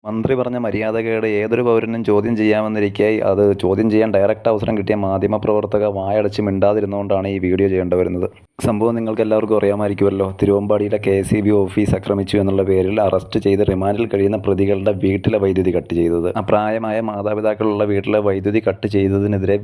മന്ത്രി പറഞ്ഞ മര്യാദകേട് ഏതൊരു പൗരനും ചോദ്യം ചെയ്യാമെന്നിരിക്കെ അത് ചോദ്യം ചെയ്യാൻ ഡയറക്റ്റ് അവസരം കിട്ടിയ മാധ്യമപ്രവർത്തക വായടച്ച് മിണ്ടാതിരുന്നുകൊണ്ടാണ് ഈ വീഡിയോ ചെയ്യേണ്ടി വരുന്നത്. സംഭവം നിങ്ങൾക്ക് എല്ലാവർക്കും അറിയാമായിരിക്കുമല്ലോ. തിരുവമ്പാടിയിലെ KCB ഓഫീസ് ആക്രമിച്ചു എന്നുള്ള പേരിൽ അറസ്റ്റ് ചെയ്ത് റിമാൻഡിൽ കഴിയുന്ന പ്രതികളുടെ വീട്ടിലെ വൈദ്യുതി കട്ട് ചെയ്തത്. പ്രായമായ മാതാപിതാക്കളുള്ള വീട്ടിലെ വൈദ്യുതി കട്ട് ചെയ്തതിനെതിരെ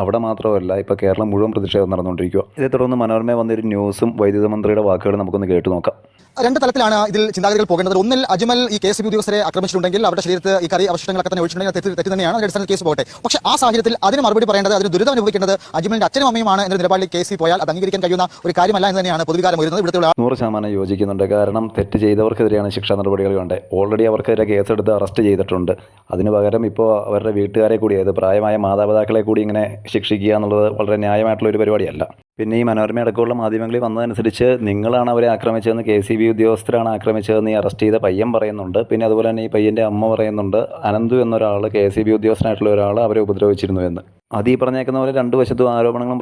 അവിടെ മാത്രമല്ല ഇപ്പോൾ കേരളം മുഴുവൻ പ്രതിഷേധം നടന്നുകൊണ്ടിരിക്കുക. ഇതേ തുടർന്ന് മനോരമ വന്നൊരു ന്യൂസും വൈദ്യുതി മന്ത്രിയുടെ വാക്കുകൾ നമുക്കൊന്ന് കേട്ടു നോക്കാം. രണ്ട് തലത്തിലാണ് ഇതിൽ ചിന്താഗതികൾ പോകേണ്ടത്. ഒന്നിൽ അജ്മൽ ഈ KCB ഉദ്യോഗസ്ഥരെ ആക്രമിച്ചിട്ടുണ്ടെങ്കിൽ അവരുടെ ശരീരത്ത് ഈ കറി അവശിഷ്ടങ്ങളൊക്കെ തന്നെ ഒഴിച്ചിട്ടുണ്ടെങ്കിൽ തെറ്റ് തന്നെയാണ്, അടിസ്ഥാനത്തിൽ കേസ് പോകട്ടെ. പക്ഷേ ആ സാഹചര്യത്തിൽ അതിന് മറുപടി പറയേണ്ടത്, അതിന് ദുരിതം അനുഭവിക്കേണ്ടത് അജ്മലിന്റെ അച്ഛനും അമ്മയുമാണ് എന്ന നിലപാടിൽ KCB പോയാൽ അത് അംഗീകരിക്കാൻ കഴിയുന്ന ഒരു കാര്യമല്ല എന്ന് തന്നെയാണ് പൊതുവികാരം വരുന്നത്. ഇവിടുത്തെ 100% യോജിക്കുന്നുണ്ട്. കാരണം തെറ്റ് ചെയ്തവർക്കെതിരെയാണ് ശിക്ഷാ നടപടികൾ വേണ്ടത്. ഓൾറെഡി അവർക്കെതിരെ കേസെടുത്ത് അറസ്റ്റ് ചെയ്തിട്ടുണ്ട്. അതിന് പകരം ഇപ്പോൾ അവരുടെ വീട്ടുകാരെ കൂടി, അതായത് പ്രായമായ മാതാപിതാക്കളെ കൂടി ഇങ്ങനെ ശിക്ഷിക്കുക എന്നുള്ളത് വളരെ ന്യായമായിട്ടുള്ള ഒരു പരിപാടിയല്ല. പിന്നെ ഈ മനോരമ അടക്കമുള്ള മാധ്യമങ്ങളിൽ വന്നതനുസരിച്ച് നിങ്ങളാണ് അവരെ ആക്രമിച്ചതെന്ന്, KCB ഉദ്യോഗസ്ഥരാണ് ആക്രമിച്ചതെന്ന് ഈ അറസ്റ്റ് ചെയ്ത പയ്യൻ പറയുന്നുണ്ട്. പിന്നെ അതുപോലെ തന്നെ ഈ പയ്യൻ്റെ അമ്മ പറയുന്നുണ്ട്, അനന്തു എന്നൊരാൾ, KCB ഉദ്യോഗസ്ഥനായിട്ടുള്ള ഒരാൾ അവരെ ഉപദ്രവിച്ചിരുന്നു എന്ന്. അത് ഈ പറഞ്ഞേക്കുന്ന പോലെ രണ്ട് വശത്തും ആരോപണങ്ങളും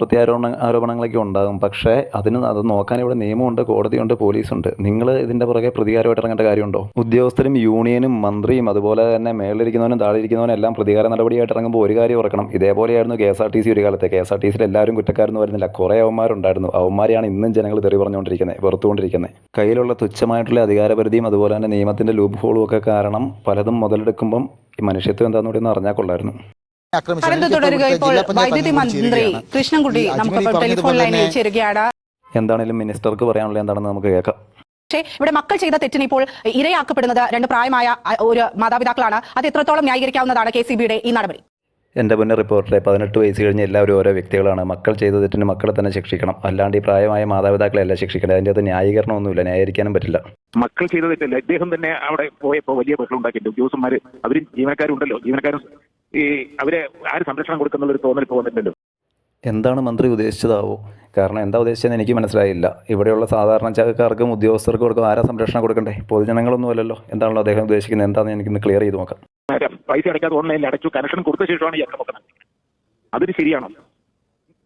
ആരോപണങ്ങളൊക്കെ ഉണ്ടാകും. പക്ഷേ അത് നോക്കാൻ ഇവിടെ നിയമമുണ്ട്, കോടതിയുണ്ട്, പോലീസുണ്ട്. നിങ്ങൾ ഇതിൻ്റെ പുറകെ പ്രതികാരമായിട്ട് ഇറങ്ങേണ്ട കാര്യമുണ്ടോ? ഉദ്യോഗസ്ഥരും യൂണിയനും മന്ത്രിയും അതുപോലെ തന്നെ മേളിലിരിക്കുന്നവനും താഴെയിരിക്കുന്നവനും എല്ലാം പ്രതികാര നടപടിയായിട്ട് ഇറങ്ങുമ്പോൾ ഒരു കാര്യം ഓർക്കണം. ഇതേപോലെയായിരുന്നു KSRTC ഒരു കാലത്ത്. KSRTCയിൽ എല്ലാവരും കുറ്റക്കാരെന്ന് വരുന്നില്ല, കുറേ അവന്മാരുണ്ടായിരുന്നു. അവന്മാരെയാണ് ഇന്നും ജനങ്ങൾ തെറി പറഞ്ഞുകൊണ്ടിരിക്കുന്നത്, വെറുത്തുകൊണ്ടിരിക്കുന്നത്. കയ്യിലുള്ള തുച്ഛമായിട്ടുള്ള അധികാരപരിധിയും അതുപോലെ തന്നെ നിയമത്തിൻ്റെ ലൂപ്പ് ഹോളും ഒക്കെ കാരണം പലതും മുതലെടുക്കുമ്പം ഈ മനുഷ്യത്വം എന്താണെന്ന് കൂടി ഒന്ന് അറിഞ്ഞാൽ കൊള്ളായിരുന്നു. വൈദ്യുതി മന്ത്രി കൃഷ്ണൻകുട്ടി നമുക്ക് ടെലിഫോൺ ലൈനിൽ ചേരുകയാണ്. എന്താണെങ്കിലും മിനിസ്റ്റർക്ക് പറയാനുള്ള എന്താണെന്ന് നമുക്ക് കേൾക്കാം. പക്ഷേ ഇവിടെ മക്കൾ ചെയ്ത തെറ്റിന് ഇപ്പോൾ ഇരയാക്കപ്പെടുന്നത് രണ്ട് പ്രായമായ ഒരു മാതാപിതാക്കളാണ്. അത് എത്രത്തോളം ന്യായീകരിക്കാവുന്നതാണ് KCBയുടെ ഈ നടപടി? എൻ്റെ മുന്നേ റിപ്പോർട്ടറെ 18 വയസ്സ് കഴിഞ്ഞ് എല്ലാവരും ഓരോ വ്യക്തികളാണ്. മക്കൾ ചെയ്ത തെറ്റിന് മക്കളെ തന്നെ ശിക്ഷിക്കണം, അല്ലാണ്ട് ഈ പ്രായമായ മാതാപിതാക്കളെല്ലാം ശിക്ഷിക്കണം. അതിൻ്റെ അത് ന്യായീകരണമൊന്നുമില്ല, ന്യായീകരിക്കാനും പറ്റില്ല. മക്കൾ ചെയ്ത തെറ്റല്ല. ഇദ്ദേഹം തന്നെ അവിടെ പോയപ്പോൾ വലിയ പ്രശ്നം ഉണ്ടാക്കിയിട്ടുണ്ട്. ഉദ്യോഗസ്ഥന്മാർ അവരും ജീവനക്കാരുണ്ടല്ലോ, ജീവനക്കാരും ഈ അവരെ ആര് സംരക്ഷണം കൊടുക്കുന്നുള്ളൊരു തോന്നൽ ഇപ്പോൾ വന്നിട്ടുണ്ടല്ലോ. എന്താണ് മന്ത്രി ഉദ്ദേശിച്ചതാവോ? കാരണം എന്താ ഉദ്ദേശിച്ചതെന്ന് എനിക്ക് മനസ്സിലായില്ല. ഇവിടെയുള്ള സാധാരണക്കാർക്കും ഉദ്യോഗസ്ഥർക്കും ആരാ സംരക്ഷണം കൊടുക്കണ്ടേ? പൊതുജനങ്ങളൊന്നും അല്ലല്ലോ. എന്താണല്ലോ അദ്ദേഹം ഉദ്ദേശിക്കുന്നത്? എന്താണെന്ന് എനിക്കൊന്ന് ക്ലിയർ ചെയ്ത് നോക്കാം. പൈസ അടയ്ക്കാതെ ഓൺലൈനിൽ അടച്ചു, കണക്ഷൻ കൊടുത്ത ശേഷമാണ് ഈ അക്രമം. അതൊരു ശരിയാണോ?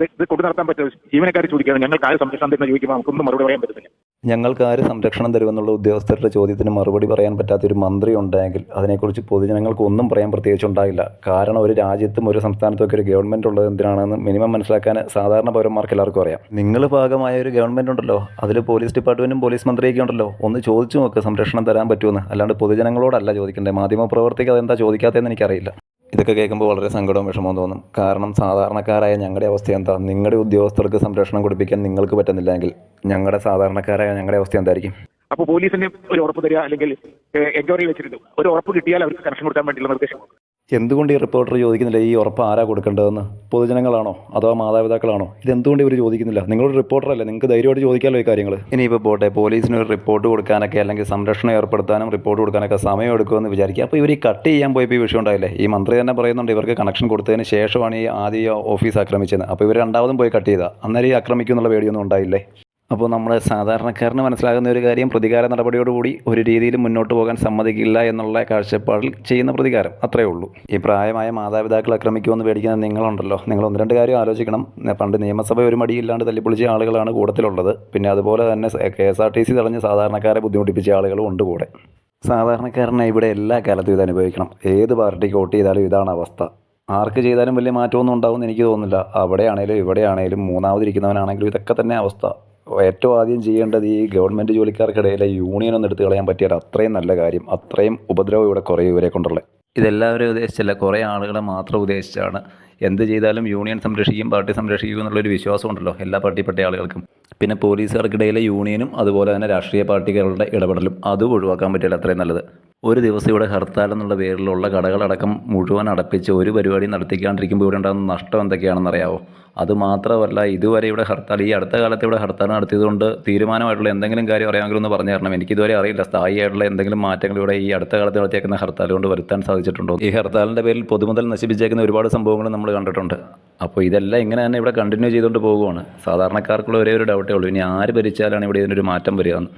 ഇത് കൊണ്ടു നടത്താൻ പറ്റുമോ? ജീവനക്കാർ ചോദിക്കുകയാണ്, ഞങ്ങൾക്ക് ആര് സംരക്ഷണം തരുന്ന ചോദിക്കുമ്പോൾ നമുക്കൊന്നും മറുപടി പറയാൻ പറ്റുന്നില്ല. ഞങ്ങൾക്ക് ആര് സംരക്ഷണം തരുമെന്നുള്ള ഉദ്യോഗസ്ഥരുടെ ചോദ്യത്തിന് മറുപടി പറയാൻ പറ്റാത്തൊരു മന്ത്രി ഉണ്ടെങ്കിൽ അതിനെക്കുറിച്ച് പൊതുജനങ്ങൾക്ക് ഒന്നും പറയാൻ പ്രത്യേകിച്ച് ഉണ്ടാകില്ല. കാരണം ഒരു രാജ്യത്തും ഒരു സംസ്ഥാനത്തും ഒക്കെ ഒരു ഗവൺമെൻറ് ഉള്ളത് എന്തിനാണെന്ന് മിനിമം മനസ്സിലാക്കാൻ സാധാരണ പൗരന്മാർക്ക് എല്ലാവർക്കും അറിയാം. നിങ്ങൾ ഭാഗമായ ഒരു ഗവൺമെൻറ് ഉണ്ടല്ലോ, അതിൽ പോലീസ് ഡിപ്പാർട്ട്മെൻറ്റും പോലീസ് മന്ത്രിയൊക്കെ ഉണ്ടല്ലോ, ഒന്ന് ചോദിച്ചു നോക്ക് സംരക്ഷണം തരാൻ പറ്റുമെന്ന്. അല്ലാണ്ട് പൊതുജനങ്ങളോടല്ല ചോദിക്കേണ്ടത്. മാധ്യമപ്രവർത്തകർക്ക് അതെന്താ ചോദിക്കാത്തതെന്ന് എനിക്കറിയില്ല. ഇതൊക്കെ കേൾക്കുമ്പോൾ വളരെ സങ്കടവും വിഷമവും തോന്നും. കാരണം സാധാരണക്കാരായ ഞങ്ങളുടെ അവസ്ഥ എന്താ? നിങ്ങളുടെ ഉദ്യോഗസ്ഥർക്ക് സംരക്ഷണം കൊടുപ്പിക്കാൻ നിങ്ങൾക്ക് പറ്റുന്നില്ലെങ്കിൽ ഞങ്ങളുടെ സാധാരണക്കാരായ ഞങ്ങളുടെ അവസ്ഥ എന്തായിരിക്കും? അപ്പോൾ പോലീസിന് ഒരു ഉറപ്പ് തരിക, അല്ലെങ്കിൽ എൻക്വയറി വെച്ചിരുന്നു ഒരു ഉറപ്പ് കിട്ടിയാൽ അവർക്ക് കണക്ഷൻ കൊടുക്കാൻ വേണ്ടിയുള്ള നിർദ്ദേശം. എന്തുകൊണ്ട് ഈ റിപ്പോർട്ടർ ചോദിക്കുന്നില്ല ഈ ഉറപ്പ് ആരാ കൊടുക്കേണ്ടതെന്ന്? പൊതുജനങ്ങളാണോ അഥവാ മാതാപിതാക്കളാണോ? ഇതെന്തുകൊണ്ട് ഇവർ ചോദിക്കുന്നില്ല? നിങ്ങളൊരു റിപ്പോർട്ടറല്ലേ, നിങ്ങൾക്ക് ധൈര്യമായിട്ട് ചോദിക്കാമല്ലോ ഈ കാര്യങ്ങൾ. ഇനിയിപ്പോൾ പോട്ടെ, പോലീസിന് ഒരു റിപ്പോർട്ട് കൊടുക്കാനൊക്കെ അല്ലെങ്കിൽ സംരക്ഷണം ഏർപ്പെടുത്താനും റിപ്പോർട്ട് കൊടുക്കാനൊക്കെ സമയം എടുക്കുമെന്ന് വിചാരിക്കുക. അപ്പോൾ ഇവർ ഈ കട്ട് ചെയ്യാൻ പോയപ്പോൾ ഈ വിഷയം ഉണ്ടായില്ലേ? ഈ മന്ത്രി തന്നെ പറയുന്നുണ്ട് ഇവർക്ക് കണക്ഷൻ കൊടുത്തതിന് ശേഷമാണ് ഈ ആദ്യ ഓഫീസ് ആക്രമിച്ചത്. അപ്പോൾ ഇവർ രണ്ടാമതും പോയി കട്ട് ചെയ്താൽ അന്നേരം ഈ ആക്രമിക്കുന്നുള്ള പേടിയൊന്നും ഉണ്ടായില്ലേ? അപ്പോൾ നമ്മൾ സാധാരണക്കാരന് മനസ്സിലാകുന്ന ഒരു കാര്യം, പ്രതികാര നടപടിയോടുകൂടി ഒരു രീതിയിലും മുന്നോട്ട് പോകാൻ സമ്മതിക്കില്ല എന്നുള്ള കാഴ്ചപ്പാടിൽ ചെയ്യുന്ന പ്രതികാരം, അത്രയേ ഉള്ളൂ. ഈ പ്രായമായ മാതാപിതാക്കൾ ആക്രമിക്കുമെന്ന് പേടിക്കുന്ന നിങ്ങളുണ്ടല്ലോ, നിങ്ങൾ ഒന്ന് രണ്ട് കാര്യം ആലോചിക്കണം. പണ്ട് നിയമസഭ ഒരു മടിയില്ലാണ്ട് തല്ലിപ്പൊളിച്ച ആളുകളാണ് കൂട്ടത്തിലുള്ളത്. പിന്നെ അതുപോലെ തന്നെ KSRTC തടഞ്ഞ് സാധാരണക്കാരെ ബുദ്ധിമുട്ടിപ്പിച്ച ആളുകളും ഉണ്ട് കൂടെ. സാധാരണക്കാരനെ ഇവിടെ എല്ലാ കാലത്തും ഇത് അനുഭവിക്കണം. ഏത് പാർട്ടിക്ക് വോട്ട് ചെയ്താലും ഇതാണ് അവസ്ഥ. ആർക്ക് ചെയ്താലും വലിയ മാറ്റമൊന്നും ഉണ്ടാവുമെന്ന് എനിക്ക് തോന്നുന്നില്ല. അവിടെയാണേലും ഇവിടെയാണേലും മൂന്നാമതിരിക്കുന്നവനാണെങ്കിലും ഇതൊക്കെ തന്നെ അവസ്ഥ. ഏറ്റവും ആദ്യം ചെയ്യേണ്ടത് ഈ ഗവൺമെൻറ് ജോലിക്കാർക്കിടയിലെ യൂണിയൻ ഒന്ന് എടുത്ത് കളയാൻ പറ്റിയാൽ അത്രയും നല്ല കാര്യം. അത്രയും ഉപദ്രവം ഇവിടെ കുറേ ഇവരെ കൊണ്ടുള്ളത്. ഇതെല്ലാവരും ഉദ്ദേശിച്ചല്ല, കുറേ ആളുകളെ മാത്രം ഉദ്ദേശിച്ചാണ്. എന്ത് ചെയ്താലും യൂണിയൻ സംരക്ഷിക്കും, പാർട്ടി സംരക്ഷിക്കും എന്നുള്ളൊരു വിശ്വാസമുണ്ടല്ലോ എല്ലാ പാർട്ടിപ്പെട്ട ആളുകൾക്കും. പിന്നെ പോലീസുകാർക്കിടയിലെ യൂണിയനും അതുപോലെ തന്നെ രാഷ്ട്രീയ പാർട്ടികളുടെ ഇടപെടലും അതും ഒഴിവാക്കാൻ പറ്റില്ല. അത്രയും നല്ലത്. ഒരു ദിവസം ഇവിടെ ഹർത്താൽ എന്നുള്ള പേരിലുള്ള കടകളടക്കം മുഴുവൻ അടപ്പിച്ച് ഒരു പരിപാടി നടത്തിക്കാണ്ടിരിക്കുമ്പോൾ ഇവിടെ ഉണ്ടാകുന്ന നഷ്ടം എന്തൊക്കെയാണെന്ന് അറിയാവോ? അതുമാത്രമല്ല, ഇതുവരെ ഇവിടെ ഹർത്താൽ, ഈ അടുത്ത കാലത്ത് ഇവിടെ ഹർത്താൽ നടത്തിയതുകൊണ്ട് തീരുമാനമായിട്ടുള്ള എന്തെങ്കിലും കാര്യം അറിയാമെങ്കിലും ഒന്ന് പറഞ്ഞു തരണം. എനിക്കിതുവരെ അറിയില്ല സ്ഥായിയായിട്ടുള്ള എന്തെങ്കിലും മാറ്റങ്ങൾ ഇവിടെ ഈ അടുത്ത കാലത്ത് നടത്തിയേക്കുന്ന ഹർത്താൽ കൊണ്ട് വരുത്താൻ സാധിച്ചിട്ടുണ്ടോ? ഈ ഹർത്താലിൻ്റെ പേരിൽ പൊതുമുതൽ നശിപ്പിച്ചേക്കുന്ന ഒരുപാട് സംഭവങ്ങൾ നമ്മൾ കണ്ടിട്ടുണ്ട്. അപ്പോൾ ഇതെല്ലാം ഇങ്ങനെ തന്നെ ഇവിടെ കണ്ടിന്യൂ ചെയ്തുകൊണ്ട് പോകുകയാണ്. സാധാരണക്കാർക്കുള്ള ഒരേ ഒരു ഡൗട്ടേ ഉള്ളൂ, ഇനി ആര് ഭരിച്ചാലാണ് ഇവിടെ ഇതിനൊരു മാറ്റം വരിക എന്ന്.